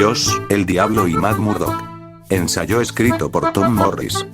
Dios, el diablo y Matt Murdock. Ensayo escrito por Tom Morris.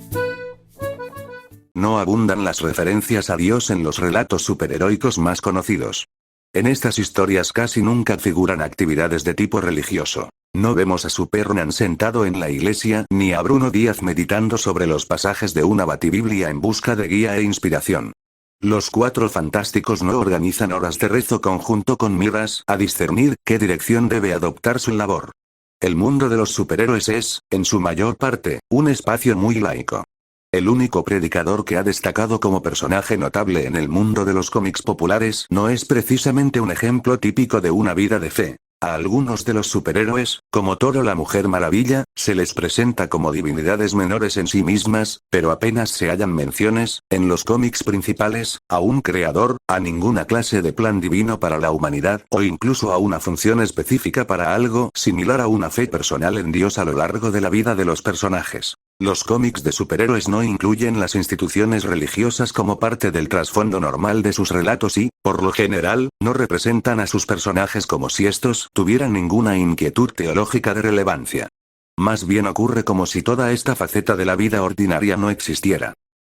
No abundan las referencias a Dios en los relatos superheroicos más conocidos. En estas historias casi nunca figuran actividades de tipo religioso. No vemos a Superman sentado en la iglesia, ni a Bruno Díaz meditando sobre los pasajes de una batibiblia en busca de guía e inspiración. Los Cuatro Fantásticos no organizan horas de rezo conjunto con miras a discernir qué dirección debe adoptar su labor. El mundo de los superhéroes es, en su mayor parte, un espacio muy laico. El único predicador que ha destacado como personaje notable en el mundo de los cómics populares no es precisamente un ejemplo típico de una vida de fe. A algunos de los superhéroes, como Thor o la Mujer Maravilla, se les presenta como divinidades menores en sí mismas, pero apenas se hallan menciones, en los cómics principales, a un creador, a ninguna clase de plan divino para la humanidad, o incluso a una función específica para algo similar a una fe personal en Dios a lo largo de la vida de los personajes. Los cómics de superhéroes no incluyen las instituciones religiosas como parte del trasfondo normal de sus relatos y, por lo general, no representan a sus personajes como si estos tuvieran ninguna inquietud teológica de relevancia. Más bien ocurre como si toda esta faceta de la vida ordinaria no existiera.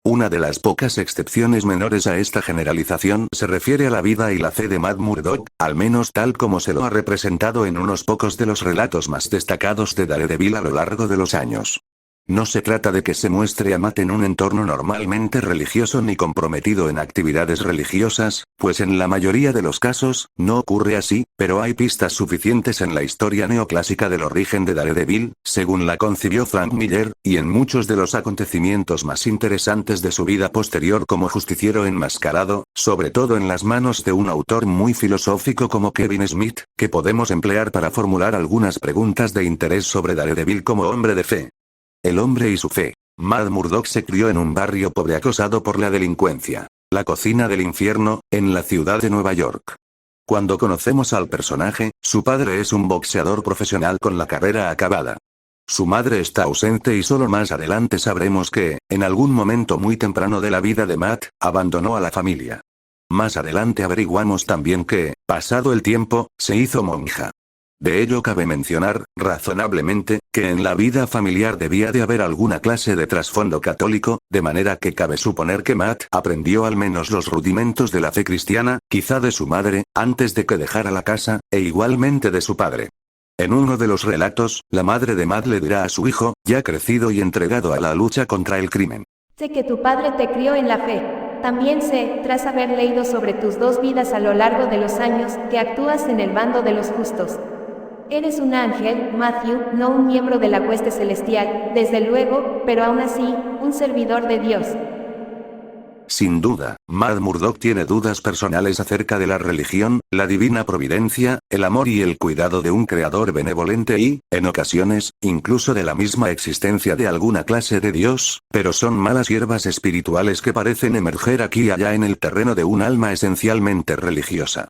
Una de las pocas excepciones menores a esta generalización se refiere a la vida y la fe de Matt Murdock, al menos tal como se lo ha representado en unos pocos de los relatos más destacados de Daredevil a lo largo de los años. No se trata de que se muestre a Matt en un entorno normalmente religioso ni comprometido en actividades religiosas, pues en la mayoría de los casos, no ocurre así, pero hay pistas suficientes en la historia neoclásica del origen de Daredevil, según la concibió Frank Miller, y en muchos de los acontecimientos más interesantes de su vida posterior como justiciero enmascarado, sobre todo en las manos de un autor muy filosófico como Kevin Smith, que podemos emplear para formular algunas preguntas de interés sobre Daredevil como hombre de fe. El hombre y su fe. Matt Murdock se crió en un barrio pobre acosado por la delincuencia. La cocina del infierno, en la ciudad de Nueva York. Cuando conocemos al personaje, su padre es un boxeador profesional con la carrera acabada. Su madre está ausente y solo más adelante sabremos que, en algún momento muy temprano de la vida de Matt, abandonó a la familia. Más adelante averiguamos también que, pasado el tiempo, se hizo monja. De ello cabe mencionar, razonablemente, que en la vida familiar debía de haber alguna clase de trasfondo católico, de manera que cabe suponer que Matt aprendió al menos los rudimentos de la fe cristiana, quizá de su madre, antes de que dejara la casa, e igualmente de su padre. En uno de los relatos, la madre de Matt le dirá a su hijo, ya crecido y entregado a la lucha contra el crimen: sé que tu padre te crió en la fe. También sé, tras haber leído sobre tus dos vidas a lo largo de los años, que actúas en el bando de los justos. Eres un ángel, Matthew, no un miembro de la hueste celestial, desde luego, pero aún así, un servidor de Dios. Sin duda, Matt Murdock tiene dudas personales acerca de la religión, la divina providencia, el amor y el cuidado de un creador benevolente y, en ocasiones, incluso de la misma existencia de alguna clase de Dios, pero son malas hierbas espirituales que parecen emerger aquí y allá en el terreno de un alma esencialmente religiosa.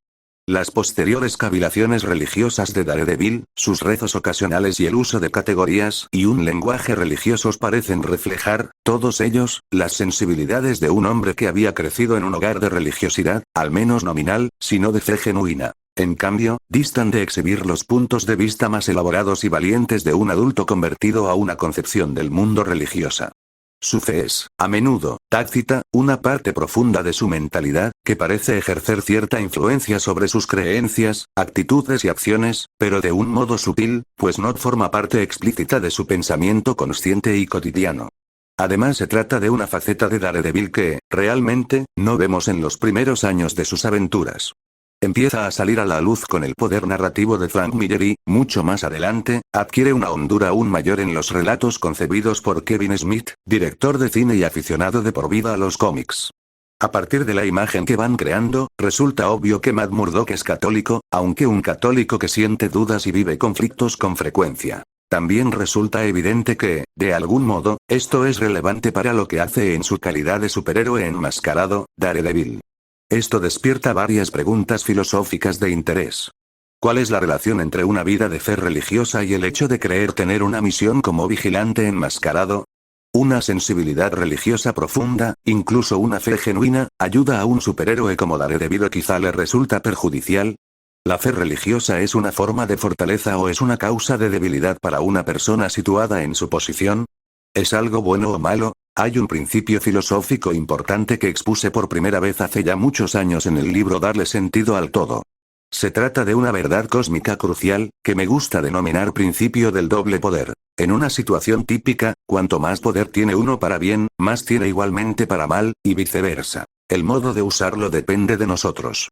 Las posteriores cavilaciones religiosas de Daredevil, sus rezos ocasionales y el uso de categorías y un lenguaje religiosos parecen reflejar, todos ellos, las sensibilidades de un hombre que había crecido en un hogar de religiosidad, al menos nominal, si no de fe genuina. En cambio, distan de exhibir los puntos de vista más elaborados y valientes de un adulto convertido a una concepción del mundo religiosa. Su fe es, a menudo, tácita, una parte profunda de su mentalidad, que parece ejercer cierta influencia sobre sus creencias, actitudes y acciones, pero de un modo sutil, pues no forma parte explícita de su pensamiento consciente y cotidiano. Además se trata de una faceta de Daredevil que, realmente, no vemos en los primeros años de sus aventuras. Empieza a salir a la luz con el poder narrativo de Frank Miller y, mucho más adelante, adquiere una hondura aún mayor en los relatos concebidos por Kevin Smith, director de cine y aficionado de por vida a los cómics. A partir de la imagen que van creando, resulta obvio que Matt Murdock es católico, aunque un católico que siente dudas y vive conflictos con frecuencia. También resulta evidente que, de algún modo, esto es relevante para lo que hace en su calidad de superhéroe enmascarado, Daredevil. Esto despierta varias preguntas filosóficas de interés. ¿Cuál es la relación entre una vida de fe religiosa y el hecho de creer tener una misión como vigilante enmascarado? Una sensibilidad religiosa profunda, incluso una fe genuina, ayuda a un superhéroe como Daredevil o quizá le resulta perjudicial. ¿La fe religiosa es una forma de fortaleza o es una causa de debilidad para una persona situada en su posición? ¿Es algo bueno o malo? Hay un principio filosófico importante que expuse por primera vez hace ya muchos años en el libro Darle sentido al todo. Se trata de una verdad cósmica crucial, que me gusta denominar principio del doble poder. En una situación típica, cuanto más poder tiene uno para bien, más tiene igualmente para mal, y viceversa. El modo de usarlo depende de nosotros.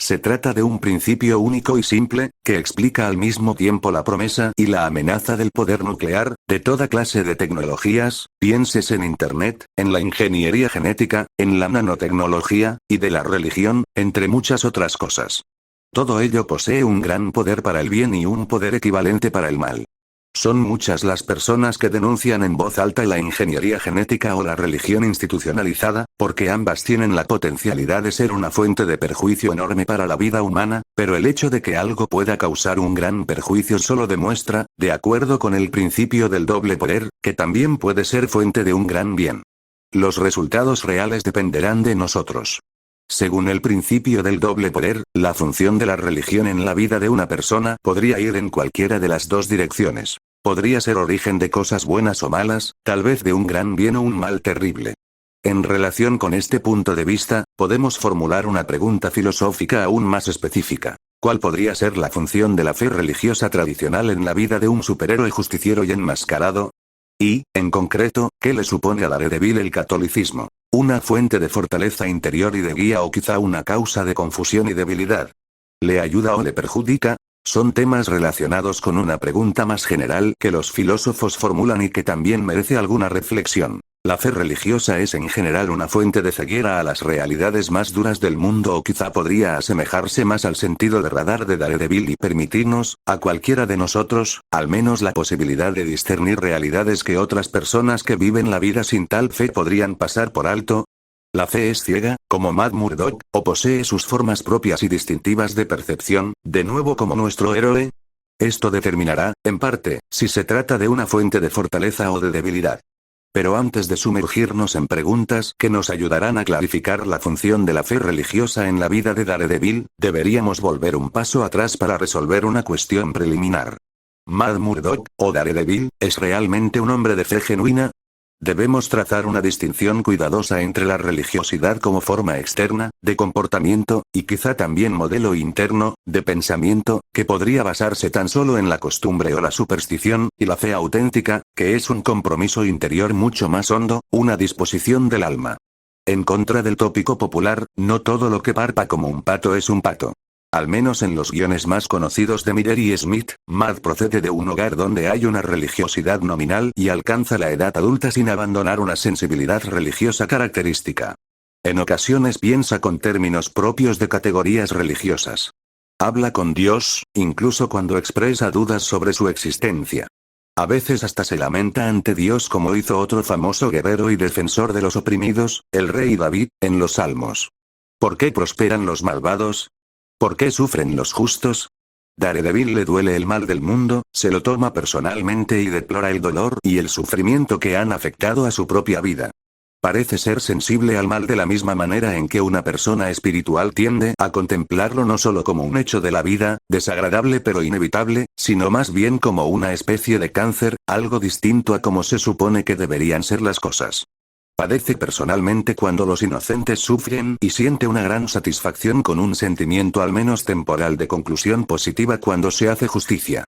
Se trata de un principio único y simple, que explica al mismo tiempo la promesa y la amenaza del poder nuclear, de toda clase de tecnologías, pienses en Internet, en la ingeniería genética, en la nanotecnología, y de la religión, entre muchas otras cosas. Todo ello posee un gran poder para el bien y un poder equivalente para el mal. Son muchas las personas que denuncian en voz alta la ingeniería genética o la religión institucionalizada, porque ambas tienen la potencialidad de ser una fuente de perjuicio enorme para la vida humana, pero el hecho de que algo pueda causar un gran perjuicio solo demuestra, de acuerdo con el principio del doble poder, que también puede ser fuente de un gran bien. Los resultados reales dependerán de nosotros. Según el principio del doble poder, la función de la religión en la vida de una persona podría ir en cualquiera de las dos direcciones. Podría ser origen de cosas buenas o malas, tal vez de un gran bien o un mal terrible. En relación con este punto de vista, podemos formular una pregunta filosófica aún más específica. ¿Cuál podría ser la función de la fe religiosa tradicional en la vida de un superhéroe justiciero y enmascarado? Y, en concreto, ¿qué le supone a Daredevil el catolicismo? ¿Una fuente de fortaleza interior y de guía o quizá una causa de confusión y debilidad? ¿Le ayuda o le perjudica? Son temas relacionados con una pregunta más general que los filósofos formulan y que también merece alguna reflexión. La fe religiosa es en general una fuente de ceguera a las realidades más duras del mundo o quizá podría asemejarse más al sentido de radar de Daredevil y permitirnos, a cualquiera de nosotros, al menos la posibilidad de discernir realidades que otras personas que viven la vida sin tal fe podrían pasar por alto. ¿La fe es ciega, como Matt Murdock, o posee sus formas propias y distintivas de percepción, de nuevo como nuestro héroe? Esto determinará, en parte, si se trata de una fuente de fortaleza o de debilidad. Pero antes de sumergirnos en preguntas que nos ayudarán a clarificar la función de la fe religiosa en la vida de Daredevil, deberíamos volver un paso atrás para resolver una cuestión preliminar. ¿Matt Murdock, o Daredevil, es realmente un hombre de fe genuina? Debemos trazar una distinción cuidadosa entre la religiosidad como forma externa, de comportamiento, y quizá también modelo interno, de pensamiento, que podría basarse tan solo en la costumbre o la superstición, y la fe auténtica, que es un compromiso interior mucho más hondo, una disposición del alma. En contra del tópico popular, no todo lo que parpa como un pato es un pato. Al menos en los guiones más conocidos de Miller y Smith, Matt procede de un hogar donde hay una religiosidad nominal y alcanza la edad adulta sin abandonar una sensibilidad religiosa característica. En ocasiones piensa con términos propios de categorías religiosas. Habla con Dios, incluso cuando expresa dudas sobre su existencia. A veces hasta se lamenta ante Dios como hizo otro famoso guerrero y defensor de los oprimidos, el rey David, en los Salmos. ¿Por qué prosperan los malvados? ¿Por qué sufren los justos? Daredevil le duele el mal del mundo, se lo toma personalmente y deplora el dolor y el sufrimiento que han afectado a su propia vida. Parece ser sensible al mal de la misma manera en que una persona espiritual tiende a contemplarlo no solo como un hecho de la vida, desagradable pero inevitable, sino más bien como una especie de cáncer, algo distinto a como se supone que deberían ser las cosas. Padece personalmente cuando los inocentes sufren y siente una gran satisfacción con un sentimiento al menos temporal de conclusión positiva cuando se hace justicia.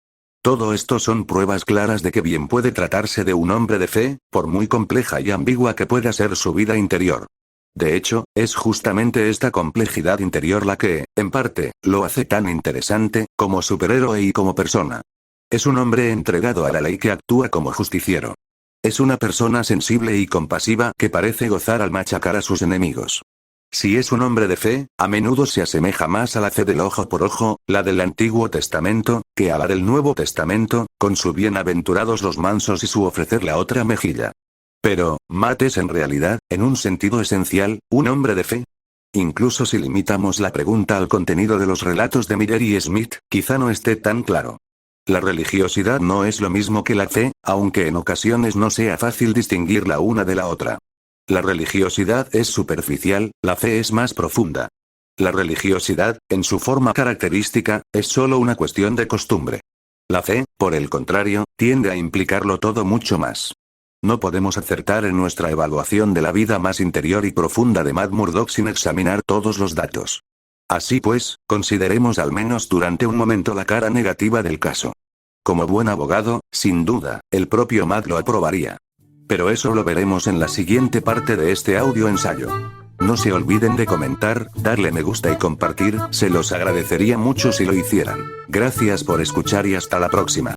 Todo esto son pruebas claras de que bien puede tratarse de un hombre de fe, por muy compleja y ambigua que pueda ser su vida interior. De hecho, es justamente esta complejidad interior la que, en parte, lo hace tan interesante, como superhéroe y como persona. Es un hombre entregado a la ley que actúa como justiciero. Es una persona sensible y compasiva que parece gozar al machacar a sus enemigos. Si es un hombre de fe, a menudo se asemeja más a la fe del ojo por ojo, la del Antiguo Testamento, que a la del Nuevo Testamento, con su bienaventurados los mansos y su ofrecer la otra mejilla. Pero, Matt es en realidad, en un sentido esencial, un hombre de fe. Incluso si limitamos la pregunta al contenido de los relatos de Miller y Smith, quizá no esté tan claro. La religiosidad no es lo mismo que la fe, aunque en ocasiones no sea fácil distinguir la una de la otra. La religiosidad es superficial, la fe es más profunda. La religiosidad, en su forma característica, es solo una cuestión de costumbre. La fe, por el contrario, tiende a implicarlo todo mucho más. No podemos acertar en nuestra evaluación de la vida más interior y profunda de Matt Murdock sin examinar todos los datos. Así pues, consideremos al menos durante un momento la cara negativa del caso. Como buen abogado, sin duda, el propio Matt lo aprobaría. Pero eso lo veremos en la siguiente parte de este audio ensayo. No se olviden de comentar, darle me gusta y compartir, se los agradecería mucho si lo hicieran. Gracias por escuchar y hasta la próxima.